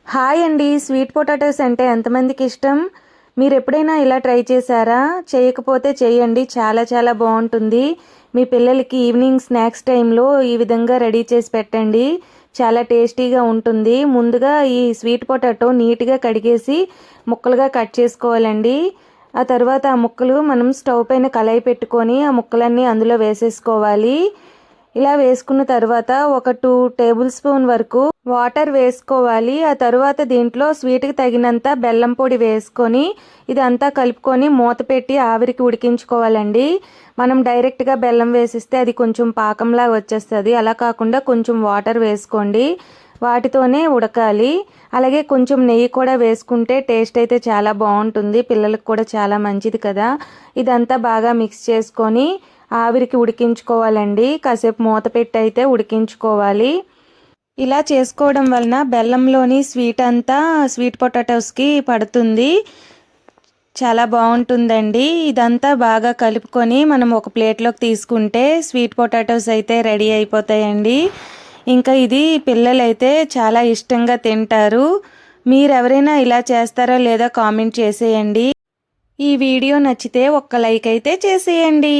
Hi అండి. Sweet potatoes అంటే ఎంతమందికి ఇష్టం? మీరు ఎప్పుడైనా ఇలా ట్రై చేశారా? చేయకపోతే చేయండి, చాలా చాలా బాగుంటుంది. మీ పిల్లలకి ఈవినింగ్ స్నాక్స్ టైంలో ఈ విధంగా రెడీ చేసి పెట్టండి, చాలా టేస్టీగా ఉంటుంది. ముందుగా ఈ స్వీట్ పొటాటో నీట్గా కడిగేసి ముక్కలుగా కట్ చేసుకోవాలండి. ఆ తర్వాత ఆ ముక్కలు మనం స్టవ్ పైన కళాయి పెట్టుకొని ఆ ముక్కలన్నీ అందులో వేసేసుకోవాలి. ఇలా వేసుకున్న తర్వాత ఒక 2 టేబుల్ స్పూన్ వరకు వాటర్ వేసుకోవాలి. ఆ తర్వాత దీంట్లో స్వీట్కి తగినంత బెల్లం పొడి వేసుకొని ఇదంతా కలుపుకొని మూత పెట్టి ఆవిరికి ఉడికించుకోవాలండి. మనం డైరెక్ట్గా బెల్లం వేసిస్తే అది కొంచెం పాకంలా వచ్చేస్తుంది. అలా కాకుండా కొంచెం వాటర్ వేసుకోండి, వాటితోనే ఉడకాలి. అలాగే కొంచెం నెయ్యి కూడా వేసుకుంటే టేస్ట్ అయితే చాలా బాగుంటుంది, పిల్లలకు కూడా చాలా మంచిది కదా. ఇదంతా బాగా మిక్స్ చేసుకొని ఆవిరికి ఉడికించుకోవాలండి. కాసేపు మూత పెట్టి అయితే ఉడికించుకోవాలి. ఇలా చేసుకోవడం వలన బెల్లంలోని స్వీట్ అంతా స్వీట్ పొటాటోస్కి పడుతుంది, చాలా బాగుంటుందండి. ఇదంతా బాగా కలుపుకొని మనం ఒక ప్లేట్లోకి తీసుకుంటే స్వీట్ పొటాటోస్ అయితే రెడీ అయిపోతాయండి. ఇంకా ఇది పిల్లలైతే చాలా ఇష్టంగా తింటారు. మీరెవరైనా ఇలా చేస్తారో లేదో కామెంట్ చేసేయండి. ఈ వీడియో నచ్చితే ఒక్క లైక్ అయితే చేసేయండి.